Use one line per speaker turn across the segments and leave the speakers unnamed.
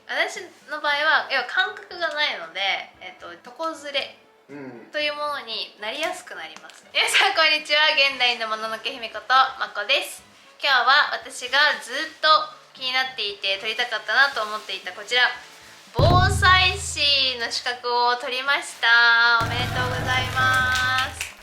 私の場合は要は感覚がないので、床ずれというものになりやすくなります。皆さんこんにちは。現代のもののけ姫ことまこです。今日は私がずっと気になっていて撮りたかったなと思っていたこちら、防災士の資格を取りました。おめでとうございます。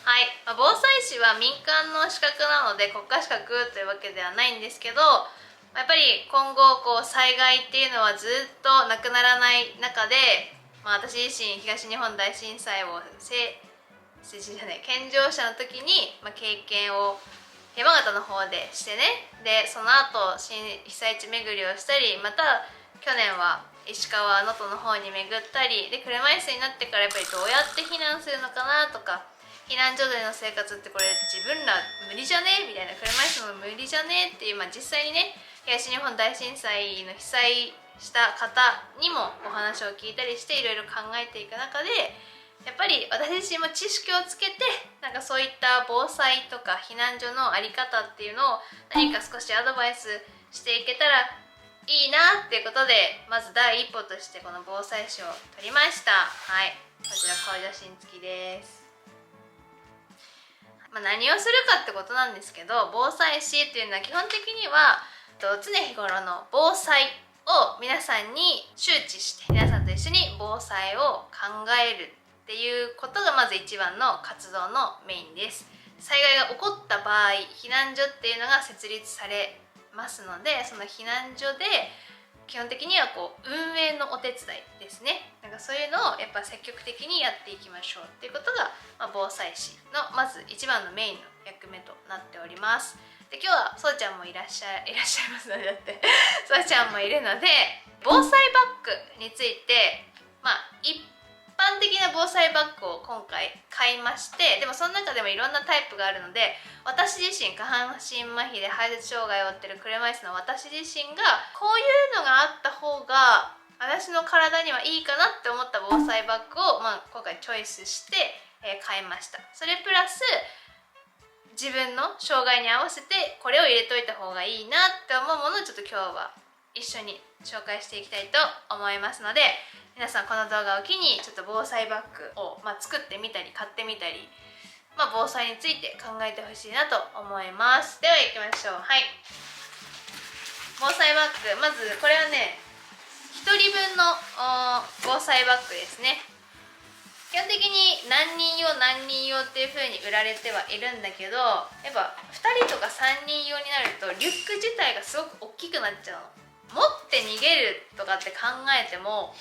はい、防災士は民間の資格なので国家資格というわけではないんですけど、やっぱり今後災害っていうのはずっとなくならない中で、私自身東日本大震災を健常者の時に、経験を山形の方でしてね、でその後被災地巡りをしたり、また去年は石川能登の方に巡ったりで、車椅子になってからやっぱりどうやって避難するのかなとか、避難所での生活ってこれ自分ら無理じゃねみたいな、車椅子も無理じゃねっていう、実際にね東日本大震災の被災した方にもお話を聞いたりしていろいろ考えていく中で、やっぱり私自身も知識をつけてそういった防災とか避難所の在り方っていうのを何か少しアドバイスしていけたらいいなっていうことで、まず第一歩としてこの防災士を取りました。はい、こちら顔写真付きです。何をするかってことなんですけど、防災士っていうのは基本的には常日頃の防災を皆さんに周知して、皆さんと一緒に防災を考えるっていうことがまず一番の活動のメインです。災害が起こった場合、避難所っていうのが設立されますので、その避難所で基本的には運営のお手伝いですね。そういうのをやっぱ積極的にやっていきましょうっていうことが、防災士のまず一番のメインの役目となっております。で今日はそうちゃんもいらっしゃいますので、だってそうちゃんもいるので、防災バッグについて一般的な防災バッグを今回買いまして、でもその中でもいろんなタイプがあるので、私自身下半身麻痺で排泄障害を負ってる車椅子の私自身がこういうのがあった方が私の体にはいいかなって思った防災バッグを、今回チョイスして、買いました。それプラス自分の障害に合わせてこれを入れといた方がいいなって思うものをちょっと今日は一緒に紹介していきたいと思いますので、皆さんこの動画を機にちょっと防災バッグを、作ってみたり買ってみたり、防災について考えてほしいなと思います。では行きましょう。はい、防災バッグ、まずこれはね1人分の防災バッグですね。基本的に何人用っていう風に売られてはいるんだけど、やっぱ2人とか3人用になるとリュック自体がすごく大きくなっちゃうの。持って逃げるとかって考えても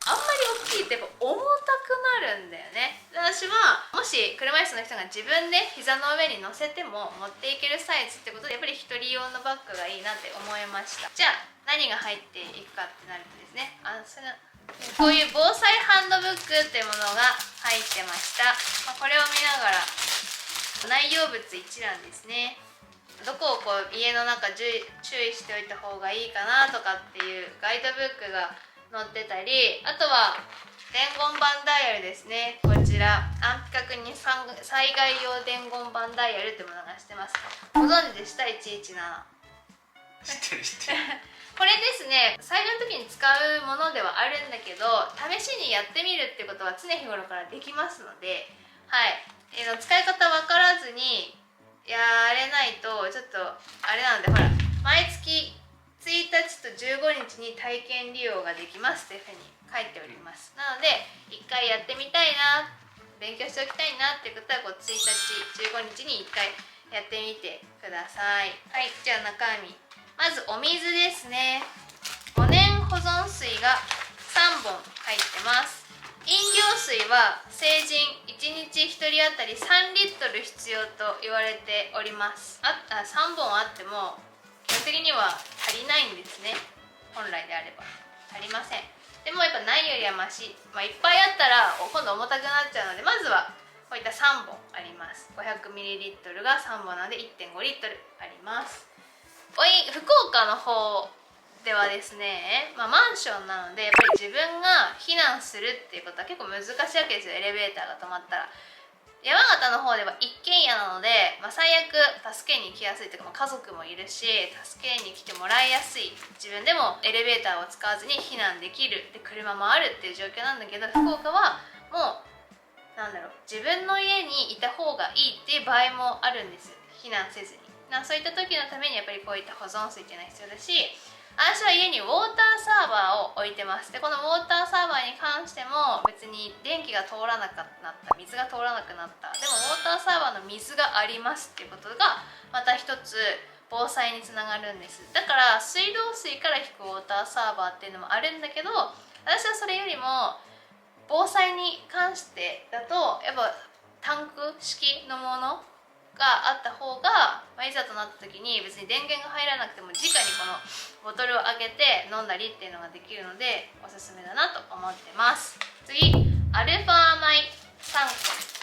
あんまり大きいってやっぱ重たくなるんだよね。私はもし車椅子の人が自分で膝の上に乗せても持っていけるサイズってことで、やっぱり1人用のバッグがいいなって思いました。じゃあ何が入っていくかってなるとですね、こういう防災ハンドブックっていうものが入ってました。これを見ながら内容物一覧ですね、どこを家の中注意しておいた方がいいかなとかっていうガイドブックが載ってたり、あとは伝言板ダイヤルですね。こちら安否確認災害用伝言板ダイヤルってものがしてます。ご存知でした？ 117
知ってる
これですね、災害の時に使うものではあるんだけど、試しにやってみるってことは常日頃からできますので、はい、使い方分からずにやれないとちょっとあれなので、ほら毎月1日と15日に体験利用ができますっていうふうに書いております。なので1回やってみたいな、勉強しておきたいなっていう方は1日15日に1回やってみてください。はい、じゃあ中身、まずお水ですね。5年保存水が3本入ってます。飲料水は成人1日1人当たり3リットル必要と言われております。3本あっても基本的には足りないんですね。本来であれば足りません。でもやっぱないよりはマシ、いっぱいあったら今度重たくなっちゃうので、まずはこういった3本あります。 500ml が3本なので 1.5 リットルあります。福岡の方ではですね、マンションなのでやっぱり自分が避難するっていうことは結構難しいわけですよ。エレベーターが止まったら山形の方では一軒家なので、最悪助けに来やすいというか、家族もいるし助けに来てもらいやすい、自分でもエレベーターを使わずに避難できる、で車もあるっていう状況なんだけど、福岡はもう自分の家にいた方がいいっていう場合もあるんです、避難せずに。そういった時のためにやっぱりこういった保存水っていうのは必要だし、私は家にウォーターサーバーを置いてます。でこのウォーターサーバーに関しても別に電気が通らなくなった、水が通らなくなった、でもウォーターサーバーの水がありますっていうことがまた一つ防災につながるんです。だから水道水から引くウォーターサーバーっていうのもあるんだけど、私はそれよりも防災に関してだとやっぱタンク式のものがあった方が、いざとなった時に別に電源が入らなくても直にこのボトルを開けて飲んだりっていうのができるのでおすすめだなと思ってます。次、アルファ米3個。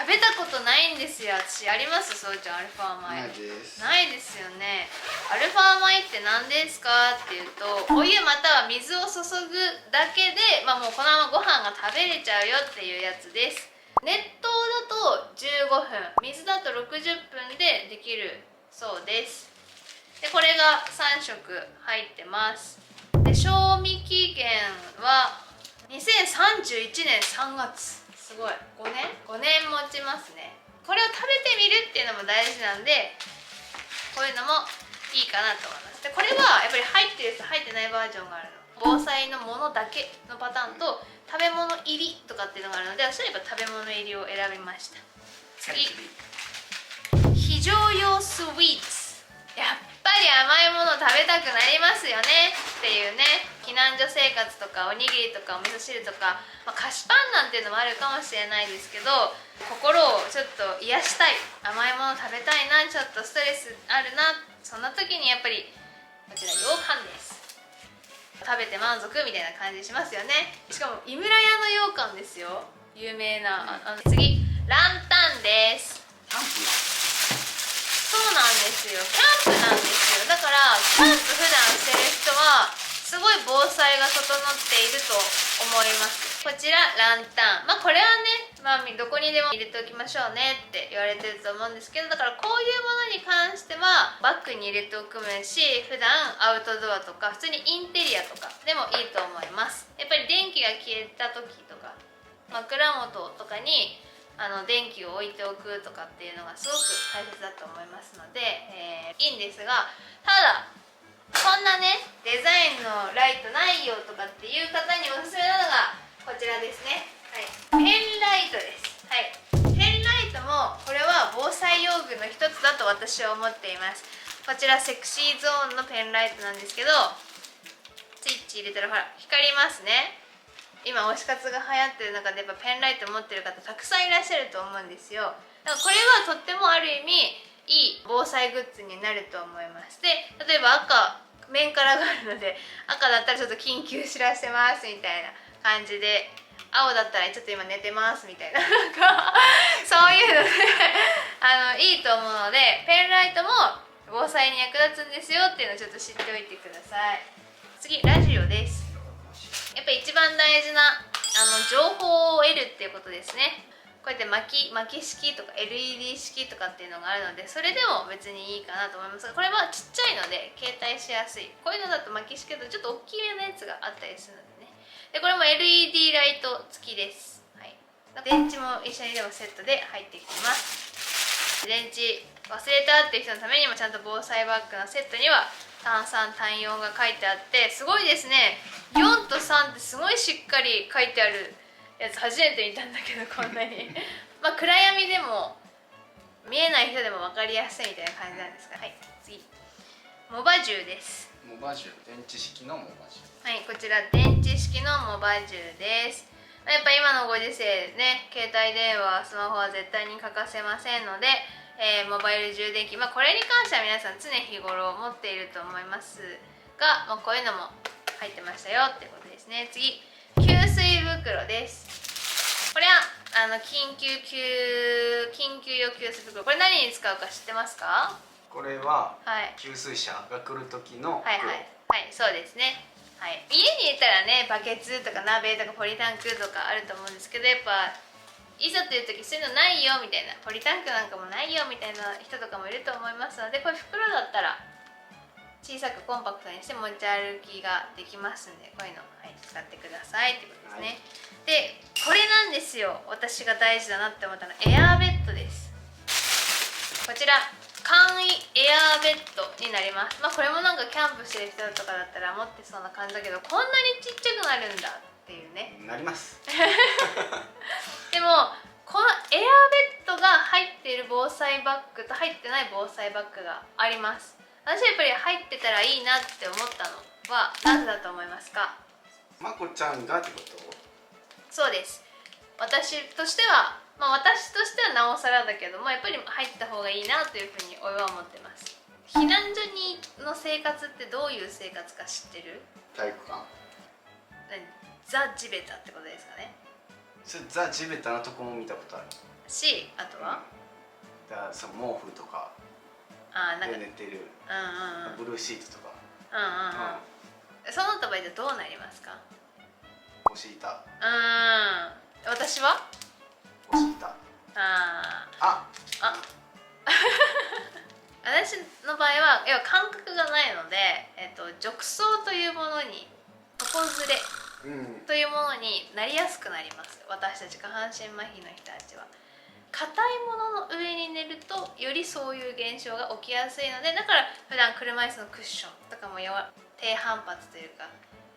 食べたことないんですよ。私あります？そうちゃん、アルファ米。
ないです。
ないですよね。アルファ米って何ですかっていうと、お湯または水を注ぐだけで、もうこのままご飯が食べれちゃうよっていうやつです。熱湯だと15分、水だと60分でできるそうです。でこれが3食入ってます。で賞味期限は2031年3月。すごい、5年持ちますね。これを食べてみるっていうのも大事なんで、こういうのもいいかなと思います。でこれはやっぱり入ってるやつ入ってないバージョンがあるの。防災のものだけのパターンと食べ物入りとかっていうのがあるので、私はやっぱ食べ物入りを選びました。次、非常用スイーツ。やっぱり甘いもの食べたくなりますよねっていうね。避難所生活とかおにぎりとかお味噌汁とか、菓子パンなんていうのもあるかもしれないですけど、心をちょっと癒したい、甘いもの食べたいな、ちょっとストレスあるな、そんな時にやっぱりこちら羊羹です。食べて満足みたいな感じしますよね。しかも井村屋の羊羹ですよ、有名な。次、ランタンです。
キャンプ。
そうなんですよ、キャンプなんですよ。だからキャンプ普段してる人はすごい防災が整っていると思います。こちらランタン、これはね、どこにでも入れておきましょうねって言われてると思うんですけど、だからこういうものに関してはバッグに入れておくもいいし、普段アウトドアとか普通にインテリアとかでもいいと思います。やっぱり電気が消えた時とか枕元とかに電気を置いておくとかっていうのがすごく大切だと思いますので、いいんですが、ただこんなねデザインのライトないよとかっていう方におすすめなのがこちらですね。ペンライトです。ペンライトもこれは防災用具の一つだと私は思っています。こちらセクシーゾーンのペンライトなんですけど、スイッチ入れたらほら光りますね。今推し活が流行ってる中でやっぱペンライト持ってる方たくさんいらっしゃると思うんですよ。だからこれはとってもある意味いい防災グッズになると思います。で例えば赤面からがあるので、赤だったらちょっと緊急知らせますみたいな感じで、青だったらちょっと今寝てますみたいなそういうのでいいと思うので、ペンライトも防災に役立つんですよっていうのをちょっと知っておいてください。次、ラジオです。やっぱり一番大事な情報を得るっていうことですね。こうやって巻き式とか LED 式とかっていうのがあるので、それでも別にいいかなと思いますが、これはちっちゃいので携帯しやすい。こういうのだと巻き式だとちょっと大きめのやつがあったりするのでね。でこれも LED ライト付きです。電池も一緒にでもセットで入ってきてます。電池忘れたっていう人のためにもちゃんと防災バッグのセットには単3単4が書いてあって、すごいですね。4と3ってすごいしっかり書いてあるやつ初めて見たんだけど、こんなに暗闇でも見えない人でも分かりやすいみたいな感じなんですが、次、モバジュです。
モバジュ、電池式のモバジュ。
こちら電池式のモバジュです。やっぱ今のご時世ね、携帯電話スマホは絶対に欠かせませんので、モバイル充電器、これに関しては皆さん常日頃持っていると思いますが、こういうのも入ってましたよってことですね。次、給水袋です。これは緊急用給水袋。これ何に使うか知ってますか？
これは、給水車が来る時の袋。
そうですね。家にいたらね、バケツとか鍋とかポリタンクとかあると思うんですけど、やっぱいざという時そういうのないよみたいな、ポリタンクなんかもないよみたいな人とかもいると思いますので、これ袋だったら小さくコンパクトにして持ち歩きができますんで、こういうの、はい、使ってくださいってことですね、でこれなんですよ、私が大事だなって思ったのはエアーベッドです。こちら簡易エアーベッドになります。これもなんかキャンプしてる人とかだったら持ってそうな感じだけど、こんなにちっちゃくなるんだっていうね。
なります
でもこのエアーベッドが入っている防災バッグと入ってない防災バッグがあります。私はやっぱり入ってたらいいなって思ったのは何だと思いますか？
まこちゃんがってこと？
そうです。私としてはなおさらだけども、やっぱり入ってた方がいいなというふうに俺は思ってます。避難所の生活ってどういう生活か知ってる？
体育館？
ザ・地べたってことですかね。
それザ・地べたのとこも見たことある
し、あとは、
だからその毛布とか
なんか
で寝てる、ブルーシートとか、
そうなった場合でどうなりますか？
お敷いた。
私は
お敷いた。
私の場合は要は感覚がないので、褥瘡というものに、床ずれというものになりやすくなります。私たち下半身麻痺の人たちは硬いものの上に寝るとよりそういう現象が起きやすいので、だから普段車椅子のクッションとかも低反発というか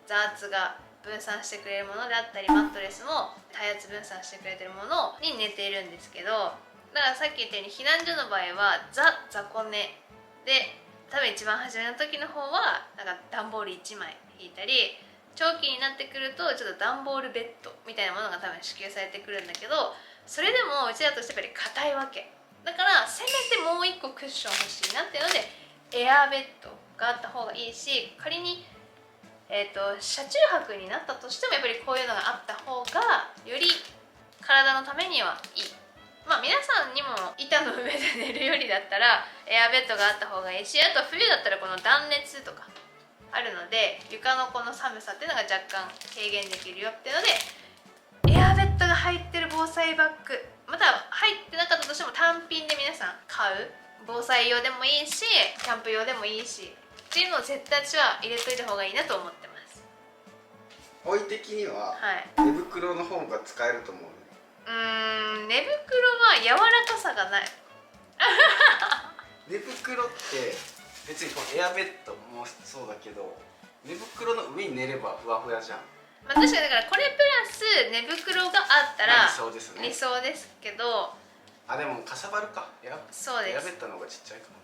ザーツが分散してくれるものであったり、マットレスも体圧分散してくれてるものに寝ているんですけど、だからさっき言ったように避難所の場合はザ・雑魚寝で、多分一番初めの時の方はなんか段ボール1枚引いたり、長期になってくるとちょっと段ボールベッドみたいなものが多分支給されてくるんだけど、それでもうちだとしてやっぱり硬いわけだから、せめてもう1個クッション欲しいなっていうのでエアーベッドがあった方がいいし、仮に車中泊になったとしてもやっぱりこういうのがあった方がより体のためにはいい。皆さんにも板の上で寝るよりだったらエアベッドがあった方がいいし、あと冬だったらこの断熱とかあるので床のこの寒さっていうのが若干軽減できるよっていうので、エアベッドが入ってる防災バッグ、または入ってなかったとしても単品で皆さん買う、防災用でもいいしキャンプ用でもいいしっていうのを絶対私は入れといた方がいいなと思ってます。
おい的には、寝袋の方が使えると思う。
寝袋は柔らかさがない。
寝袋って別にこのエアベッドもそうだけど、寝袋の上に寝ればふわふわじゃん。
確かにだからこれプラス寝袋があったら
理想ですね。
理想ですけど、
でもかさばるか。
そうです。
エアベッドの方がちっちゃいかも。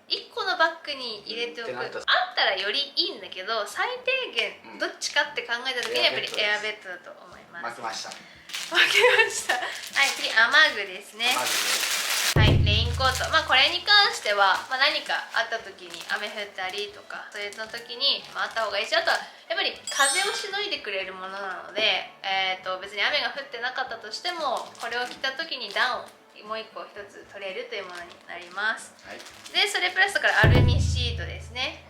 1個のバッグに入れておく、あったらよりいいんだけど、最低限どっちかって考えた時にやっぱりエアベッドだと思います。
負けました。
はい、次雨具ですね。はい、レインコート。これに関しては、何かあった時に雨降ったりとかそういうの時に、あった方がいいし、あとはやっぱり風をしのいでくれるものなので、別に雨が降ってなかったとしてもこれを着た時に暖をもう一個一つ取れるというものになります、でそれプラスからアルミシートですね。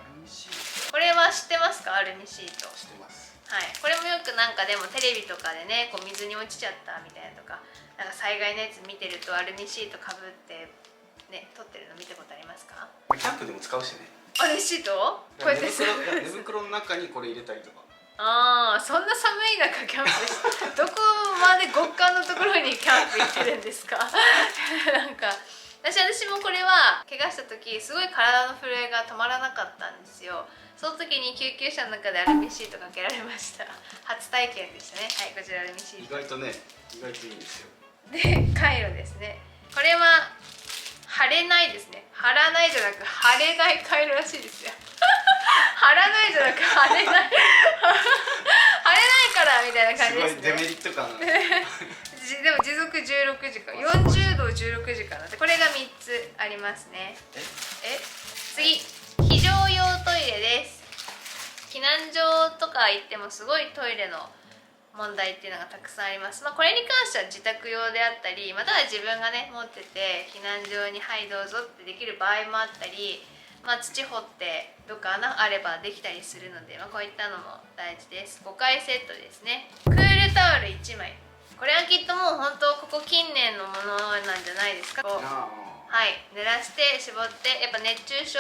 これは知ってますか？アルミシート。
知ってます。
はい、これもよくなんかでもテレビとかでね、こう水に落ちちゃったみたいなとか、なんか災害のやつ見てるとアルミシートかぶってね撮ってるの見たことありますか？
キャンプでも使うしね。
アルミシートこうやって
寝袋の中にこれ入れたりとか。
そんな寒い中キャンプどこまで極寒のところにキャンプ行ってるんですか？なんか私もこれは怪我した時すごい体の震えが止まらなかったんですよ。その時に救急車の中でアルミシートかけられました。初体験でしたね。はい、こちらアルミシート。意外と
いいんですよ。
で、カイロですね。これは貼れないですね。貼らないじゃなく貼れないカイロらしいですよ。貼らないじゃなく貼れない貼れないからみたいな感じですね。
すごいデメリット感。
でも持続16時間、40度16時間だって、これが3つありますね。次、非常用トイレです。避難所とか行ってもすごいトイレの問題っていうのがたくさんあります。これに関しては自宅用であったり、または自分がね持ってて避難所にはいどうぞってできる場合もあったり、土掘ってどっか穴あればできたりするので、こういったのも大事です。5回セットですね。クールタオル1枚これはきっともう本当ここ近年のものなんじゃないですか。はい、濡らして絞って、やっぱ熱中症、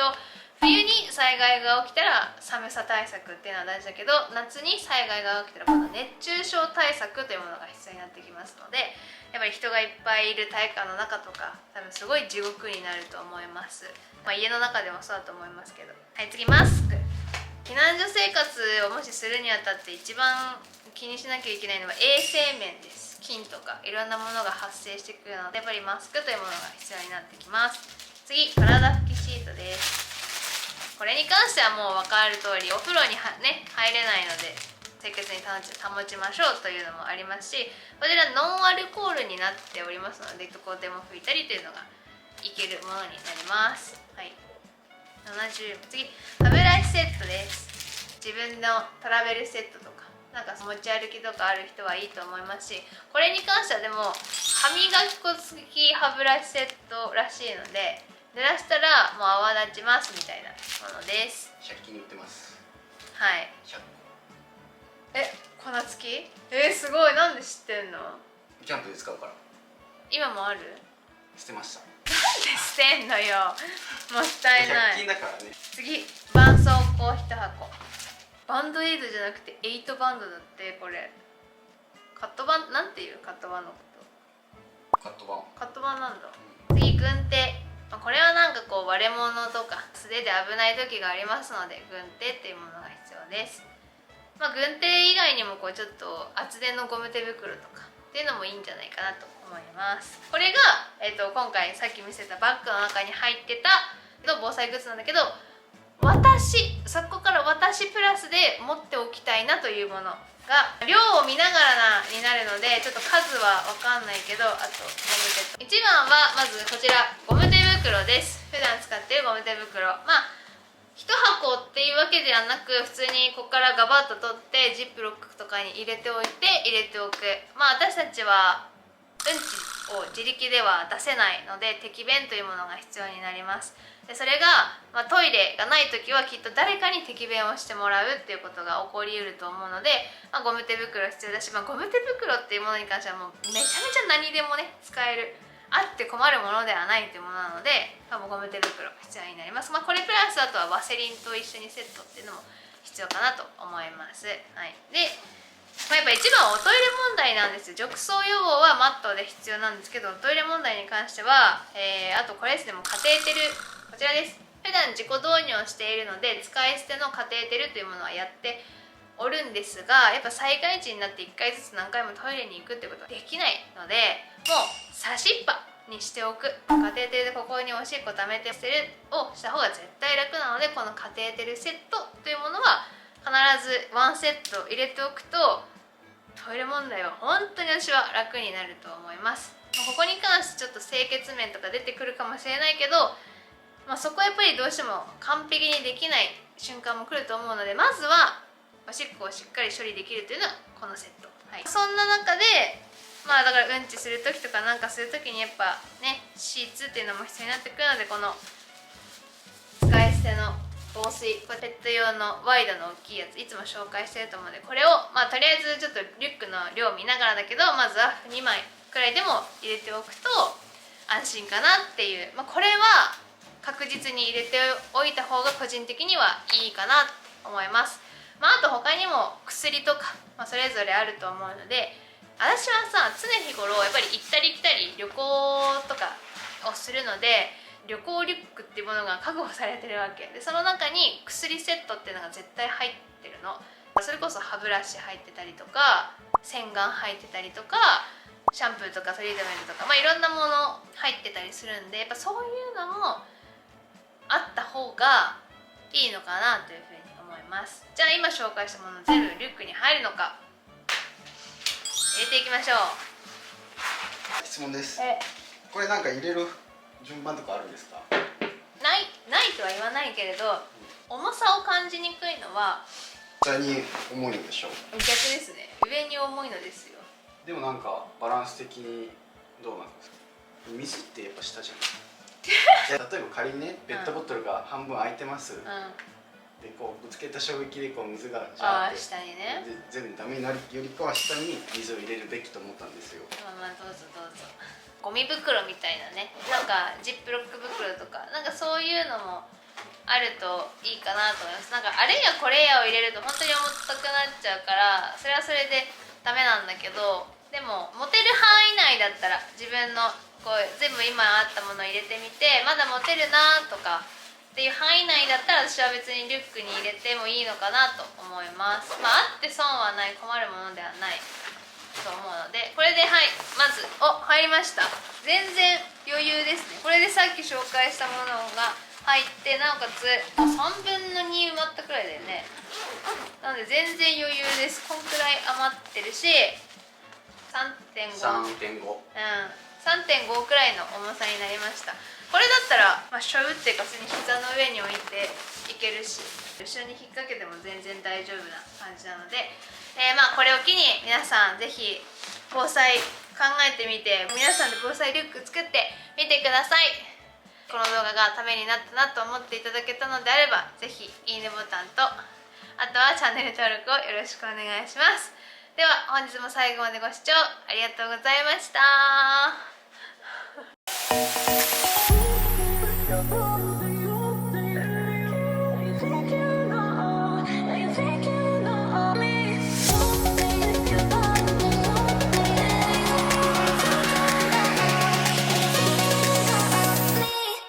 冬に災害が起きたら寒さ対策っていうのは大事だけど、夏に災害が起きたらこの熱中症対策というものが必要になってきますので、やっぱり人がいっぱいいる体育館の中とか多分すごい地獄になると思います。家の中でもそうだと思いますけど。はい、次マスク。避難所生活をもしするにあたって一番気にしなきゃいけないのは衛生面です。菌とかいろんなものが発生してくるので、やっぱりマスクというものが必要になってきます。次、体拭きシートです。これに関してはもう分かる通り、お風呂に入れないので清潔に保ちましょうというのもありますし、こちらノンアルコールになっておりますので、どこでも拭いたりというのがいけるものになります。はい、70。次、歯ブラシセットです。自分のトラベルセットとかなんか持ち歩きとかある人はいいと思いますし、これに関してはでも歯磨き粉付き歯ブラシセットらしいので、濡らしたらもう泡立ちますみたいなものです。
100均に売ってます。
はい。
100
粉付き？すごい。なんで知ってんの？
キャンプで使うから。
今もある？
捨てました。
なんで捨てんのよ。もったいない。
100均だからね。
次、絆創膏1箱。バンドエイドじゃなくて8バンドだって。これカットバン、なんていうカットバンのこと？
カットバン。
カットバンなんだ。次、軍手。これはなんかこう割れ物とか素手で危ない時がありますので、軍手っていうものが必要です。軍手以外にもこうちょっと厚手のゴム手袋とかっていうのもいいんじゃないかなと思います。これが、今回さっき見せたバッグの中に入ってた防災グッズなんだけど、そこから私プラスで持っておきたいなというものが量を見ながらになるので、ちょっと数は分かんないけど、あとゴム手と1番はまずこちらゴム手袋です。普段使っているゴム手袋、1箱っていうわけではなく、普通にここからガバッと取ってジップロックとかに入れておく。私たちはうんちを自力では出せないので、適便というものが必要になります。でそれが、トイレがない時はきっと誰かに適便をしてもらうっていうことが起こりうると思うので、ゴム手袋必要だし、ゴム手袋っていうものに関してはもうめちゃめちゃ何でもね使える、あって困るものではないというものなので、ゴム手袋必要になります。これプラスあとはワセリンと一緒にセットっていうのも必要かなと思います。はい、で、やっぱ一番はおトイレ問題なんですよ。褥瘡予防はマットで必要なんですけど、おトイレ問題に関しては、あとこれですね、もうカテーテル、こちらです。普段自己導入をしているので、使い捨てのカテーテルというものはやっておるんですが、やっぱ災害時になって1回ずつ何回もトイレに行くってことはできないので、もう差しっぱにしておく。カテーテルでここにおしっこ溜めて捨てるをした方が絶対楽なので、このカテーテルセットというものは必ずワンセット入れておくと、トイレ問題は本当に私は楽になると思います。ここに関してちょっと清潔面とか出てくるかもしれないけど、そこはやっぱりどうしても完璧にできない瞬間も来ると思うので、まずはおしっこをしっかり処理できるというのはこのセット。はい、そんな中でだからうんちする時とかなんかする時にやっぱね、シーツっていうのも必要になってくるので、この使い捨ての防水、これペット用のワイドの大きいやついつも紹介してると思うので、これをとりあえずちょっとリュックの量を見ながらだけど、まずは2枚くらいでも入れておくと安心かなっていう、これは確実に入れておいた方が個人的にはいいかなと思います。あと他にも薬とか、それぞれあると思うので、私は常日頃やっぱり行ったり来たり旅行とかをするので、旅行リュックっていうものが確保されてるわけで、その中に薬セットっていうのが絶対入ってるの。それこそ歯ブラシ入ってたりとか、洗顔入ってたりとか、シャンプーとかトリートメントとか、いろんなもの入ってたりするんで、やっぱそういうのもあった方がいいのかなというふうに思います。じゃあ今紹介したもの全部リュックに入るのか入れていきましょう。
質問です。これなんか入れる順番とかあるんですか？
ないとは言わないけれど、重さを感じにくいのは
下に重いのでしょう。
逆ですね。上に重いのですよ。
でもなんかバランス的にどうなんですか？水ってやっぱ下じゃん。例えば仮にね、ペットボトルが半分空いてます、でこうぶつけた衝撃でこう水がジ
ああ
ャーって
下にね。
で全部ダメになるよりかは下に水を入れるべきと思ったんですよ。
まあまあどうぞどうぞ。ゴミ袋みたいなね、なんかジップロック袋とかなんかそういうのもあるといいかなと思います。なんかあれやこれやを入れると本当に重たくなっちゃうから、それはそれでダメなんだけど、でも持てる範囲内だったら自分のこう全部今あったものを入れてみて、まだ持てるなとかっていう範囲内だったら私は別にリュックに入れてもいいのかなと思います。まああって損はない、困るものではないと思うので、これではいまず入りました。全然余裕ですね。これでさっき紹介したものが入って、なおかつ3分の2埋まったくらいだよね。なので全然余裕です。こんくらい余ってるし、3.5 3.5くらいの重さになりました。これだったら、しょうっていうか普通に膝の上に置いていけるし、後ろに引っ掛けても全然大丈夫な感じなので、これを機に皆さんぜひ防災考えてみて、皆さんで防災リュック作ってみてください。この動画がためになったなと思っていただけたのであれば、ぜひいいねボタンと、あとはチャンネル登録をよろしくお願いします。では本日も最後までご視聴ありがとうございました。